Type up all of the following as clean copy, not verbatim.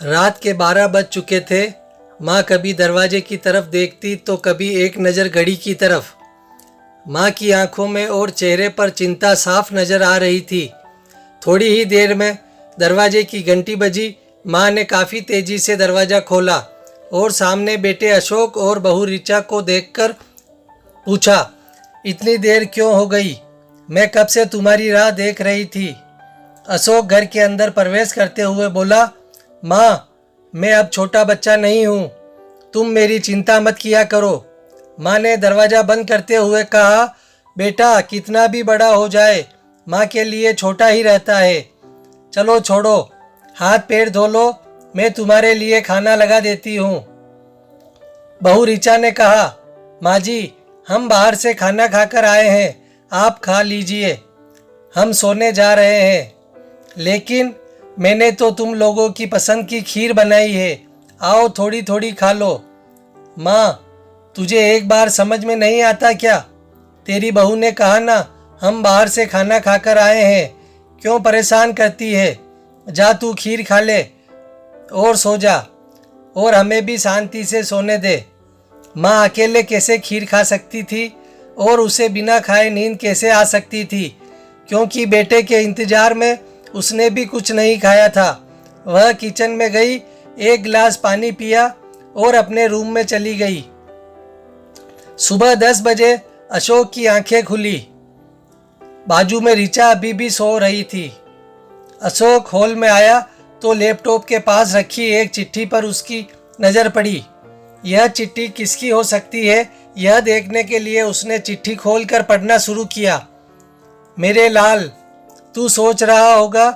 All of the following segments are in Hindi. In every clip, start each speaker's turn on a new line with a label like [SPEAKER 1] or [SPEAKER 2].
[SPEAKER 1] रात के 12 बज चुके थे। माँ कभी दरवाजे की तरफ देखती तो कभी एक नज़र घड़ी की तरफ। माँ की आंखों में और चेहरे पर चिंता साफ नज़र आ रही थी। थोड़ी ही देर में दरवाजे की घंटी बजी। माँ ने काफ़ी तेज़ी से दरवाज़ा खोला और सामने बेटे अशोक और बहू ऋचा को देखकर पूछा, इतनी देर क्यों हो गई? मैं कब से तुम्हारी राह देख रही थी। अशोक घर के अंदर प्रवेश करते हुए बोला, माँ, मैं अब छोटा बच्चा नहीं हूँ, तुम मेरी चिंता मत किया करो। माँ ने दरवाज़ा बंद करते हुए कहा, बेटा कितना भी बड़ा हो जाए माँ के लिए छोटा ही रहता है। चलो छोड़ो, हाथ पैर धो लो, मैं तुम्हारे लिए खाना लगा देती हूँ। बहू ऋचा ने कहा, माँ जी, हम बाहर से खाना खाकर आए हैं, आप खा लीजिए, हम सोने जा रहे हैं। लेकिन मैंने तो तुम लोगों की पसंद की खीर बनाई है, आओ थोड़ी थोड़ी खा लो। माँ, तुझे एक बार समझ में नहीं आता क्या? तेरी बहू ने कहा ना, हम बाहर से खाना खाकर आए हैं, क्यों परेशान करती है? जा तू खीर खा ले और सो जा, और हमें भी शांति से सोने दे। माँ अकेले कैसे खीर खा सकती थी और उसे बिना खाए नींद कैसे आ सकती थी, क्योंकि बेटे के इंतजार में उसने भी कुछ नहीं खाया था। वह किचन में गई, एक गिलास पानी पिया और अपने रूम में चली गई। सुबह 10 बजे अशोक की आंखें खुली। बाजू में ऋचा अभी भी सो रही थी। अशोक हॉल में आया तो लैपटॉप के पास रखी एक चिट्ठी पर उसकी नज़र पड़ी। यह चिट्ठी किसकी हो सकती है, यह देखने के लिए उसने चिट्ठी खोलकर पढ़ना शुरू किया। मेरे लाल, तू सोच रहा होगा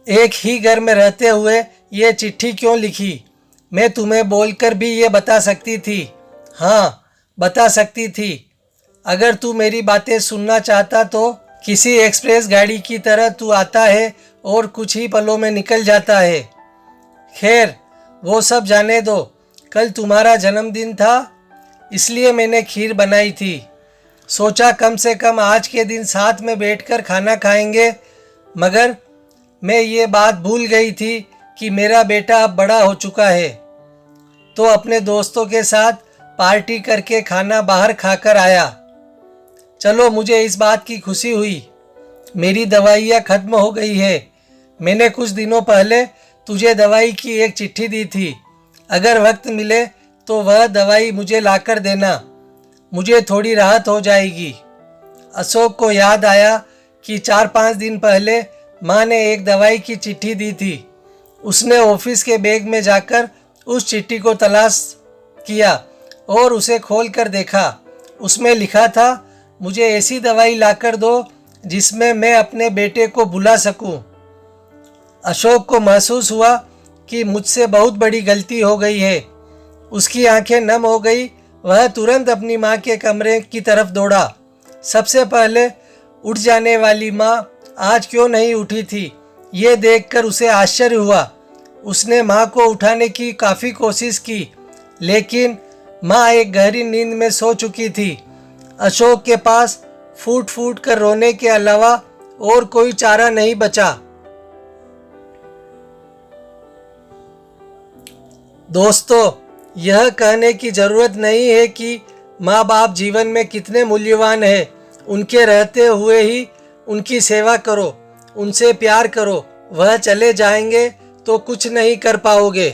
[SPEAKER 1] एक ही घर में रहते हुए ये चिट्ठी क्यों लिखी। मैं तुम्हें बोलकर भी ये बता सकती थी, हाँ बता सकती थी। अगर तू मेरी बातें सुनना चाहता तो किसी एक्सप्रेस गाड़ी की तरह तू आता है और कुछ ही पलों में निकल जाता है। खैर वो सब जाने दो, कल तुम्हारा जन्मदिन था, इसलिए मैंने खीर बनाई थी। सोचा कम से कम आज के दिन साथ में बैठकर खाना खाएंगे, मगर मैं ये बात भूल गई थी कि मेरा बेटा अब बड़ा हो चुका है, तो अपने दोस्तों के साथ पार्टी करके खाना बाहर खाकर आया। चलो, मुझे इस बात की खुशी हुई, मेरी दवाइयाँ खत्म हो गई है। मैंने कुछ दिनों पहले तुझे दवाई की एक चिट्ठी दी थी, अगर वक्त मिले तो वह दवाई मुझे लाकर देना, मुझे थोड़ी राहत हो जाएगी। अशोक को याद आया कि 4-5 दिन पहले माँ ने एक दवाई की चिट्ठी दी थी। उसने ऑफिस के बैग में जाकर उस चिट्ठी को तलाश किया और उसे खोलकर देखा। उसमें लिखा था, मुझे ऐसी दवाई लाकर दो जिसमें मैं अपने बेटे को भुला सकूं। अशोक को महसूस हुआ कि मुझसे बहुत बड़ी गलती हो गई है। उसकी आंखें नम हो गई। वह तुरंत अपनी माँ के कमरे की तरफ दौड़ा। सबसे पहले उठ जाने वाली माँ आज क्यों नहीं उठी थी, ये देखकर उसे आश्चर्य हुआ। उसने माँ को उठाने की काफ़ी कोशिश की, लेकिन माँ एक गहरी नींद में सो चुकी थी। अशोक के पास फूट फूट कर रोने के अलावा और कोई चारा नहीं बचा। दोस्तों, यह कहने की ज़रूरत नहीं है कि माँ बाप जीवन में कितने मूल्यवान हैं। उनके रहते हुए ही उनकी सेवा करो, उनसे प्यार करो। वह चले जाएंगे तो कुछ नहीं कर पाओगे।